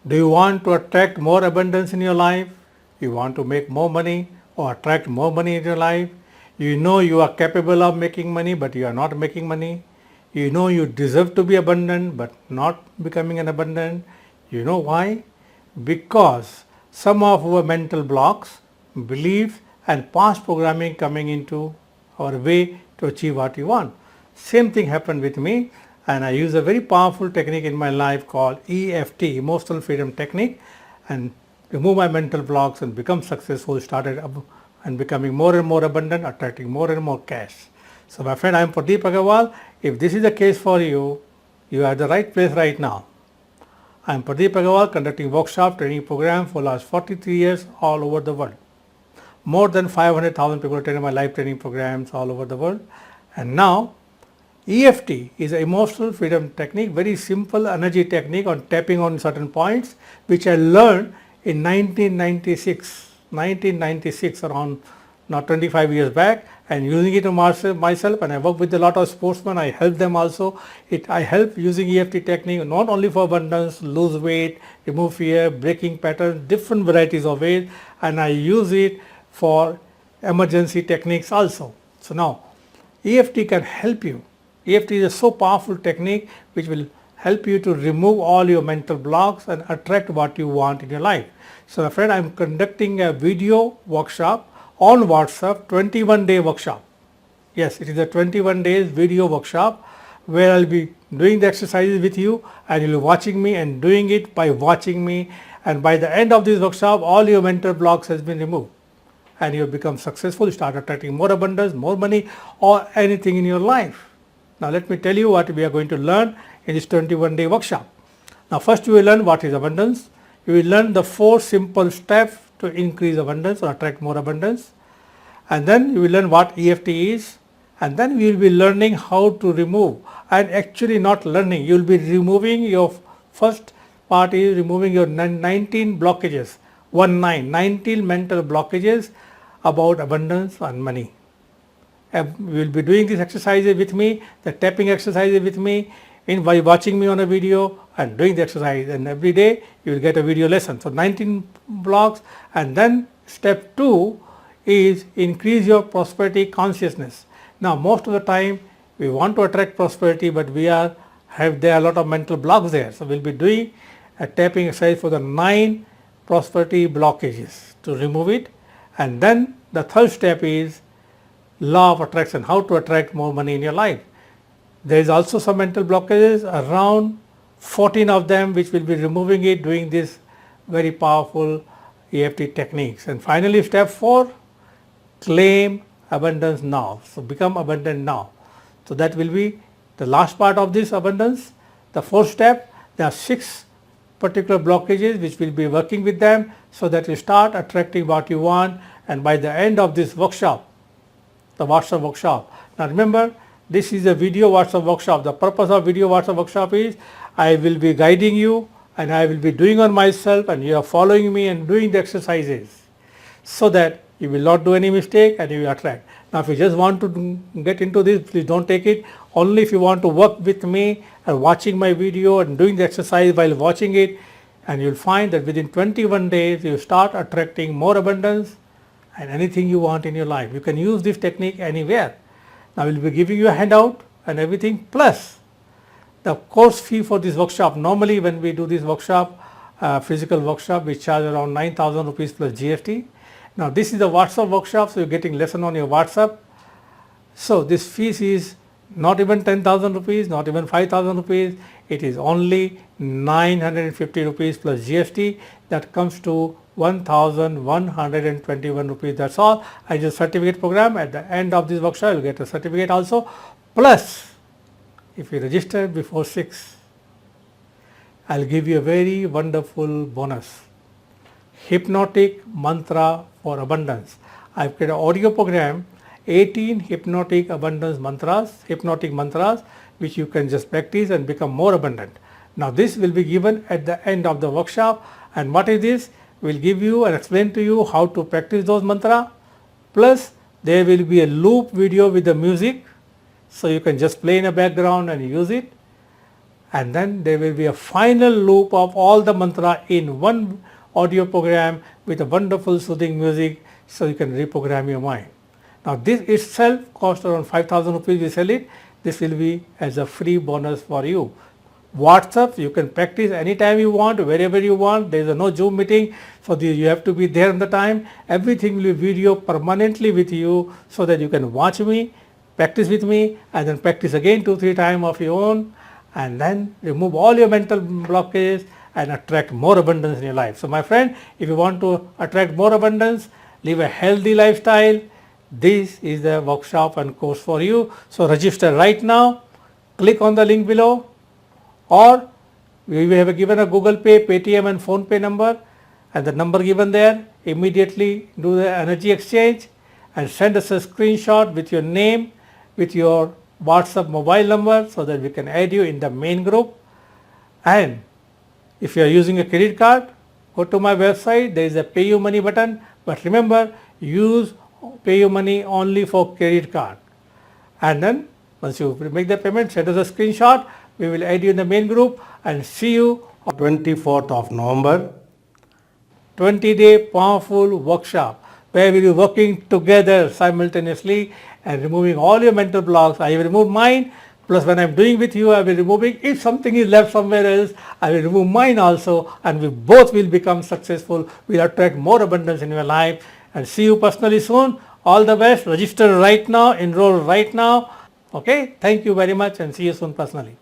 Do you want to attract more abundance in your life? You want to make more money or attract more money in your life? You know you are capable of making money but you are not making money. You know you deserve to be abundant but not becoming an abundant. You know why? Because some of our mental blocks, beliefs and past programming coming into our way to achieve what you want. Same thing happened with me, and I use a very powerful technique in my life called EFT, Emotional Freedom Technique, and remove my mental blocks and become successful, and becoming more and more abundant, attracting more and more cash. So my friend, I am Pradeep Aggarwal. If this is the case for you, you are at the right place right now. I am Pradeep Aggarwal, conducting workshop training program for last 43 years all over the world. More than 500,000 people attended my live training programs all over the world. And now EFT is an emotional freedom technique, very simple energy technique on tapping on certain points, which I learned in 1996 around now 25 years back, and using it myself, and I work with a lot of sportsmen. I help them also. I help using EFT technique not only for abundance, lose weight, remove fear, breaking patterns, different varieties of ways, and I use it for emergency techniques also. So now EFT can help you. EFT is a so powerful technique which will help you to remove all your mental blocks and attract what you want in your life. So my friend, I am conducting a video workshop on WhatsApp, 21-day workshop. Yes, it is a 21 days video workshop where I'll be doing the exercises with you, and you'll be watching me and doing it by watching me, and by the end of this workshop all your mental blocks has been removed and you'll become successful, you start attracting more abundance, more money, or anything in your life. Now let me tell you what we are going to learn in this 21-day workshop. Now first you will learn what is abundance. You will learn the 4 simple steps to increase abundance or attract more abundance. And then you will learn what EFT is. And then we will be learning how to remove, and actually not learning, you will be removing your first part is removing your 19 blockages, 19 mental blockages about abundance and money. You will be doing these exercises with me, the tapping exercises with me, by watching me on a video and doing the exercise, and every day you will get a video lesson. So 19 blocks. And then step 2 is increase your prosperity consciousness. Now most of the time we want to attract prosperity, but there are a lot of mental blocks there. So we'll be doing a tapping exercise for the 9 prosperity blockages to remove it. And then the third step is law of attraction, how to attract more money in your life. There is also some mental blockages, around 14 of them, which will be removing it, doing this very powerful EFT techniques. And finally step 4, claim abundance now. So become abundant now. So that will be the last part of this abundance. The 4th step, there are 6 particular blockages which will be working with them so that you start attracting what you want. And by the end of this workshop, the WhatsApp workshop. Now remember, this is a video WhatsApp workshop. The purpose of video WhatsApp workshop is I will be guiding you and I will be doing on myself, and you are following me and doing the exercises so that you will not do any mistake and you will attract. Now if you just want to get into this, please don't take it. Only if you want to work with me and watching my video and doing the exercise while watching it, and you'll find that within 21 days you start attracting more abundance and anything you want in your life. You can use this technique anywhere. Now we'll be giving you a handout and everything, plus the course fee for this workshop. Normally when we do this workshop, physical workshop, we charge around 9,000 rupees plus GST. Now this is the WhatsApp workshop, so you're getting lesson on your WhatsApp. So this fees is not even 10,000 rupees, not even 5,000 rupees. It is only 950 rupees plus GST. That comes to 1,121 rupees. That's all. I just certificate program. At the end of this workshop, you'll get a certificate also. Plus, if you register before 6, I'll give you a very wonderful bonus. Hypnotic mantra for abundance. I've created an audio program, 18 hypnotic abundance mantras, hypnotic mantras, which you can just practice and become more abundant. Now this will be given at the end of the workshop. And what is this? We'll give you and explain to you how to practice those mantra. Plus there will be a loop video with the music, so you can just play in a background and use it. and then there will be a final loop of all the mantra in one audio program with a wonderful soothing music, so you can reprogram your mind. Now this itself costs around 5,000 rupees, we sell it. This will be as a free bonus for you. WhatsApp, you can practice anytime you want, wherever you want. There is no Zoom meeting, so you have to be there on the time. Everything will be video permanently with you, so that you can watch me, practice with me, and then practice again 2-3 times of your own, and then remove all your mental blockages and attract more abundance in your life. So my friend, if you want to attract more abundance, live a healthy lifestyle, this is the workshop and course for you. So register right now, click on the link below, or we have given a Google Pay, Paytm and Phone Pay number, and the number given there. Immediately do the energy exchange and send us a screenshot with your name, with your WhatsApp mobile number, so that we can add you in the main group. And if you are using a credit card, go to my website, there is a pay you money button, but remember, use pay you money only for credit card. And then once you make the payment, send us a screenshot. We will add you in the main group and see you on 24th of November, 20-day powerful workshop, where we will be working together simultaneously and removing all your mental blocks. I will remove mine, plus when I am doing with you, I will be removing. If something is left somewhere else, I will remove mine also, and we both will become successful. We will attract more abundance in your life, and see you personally soon. All the best. Register right now, enroll right now. Okay, thank you very much, and see you soon personally.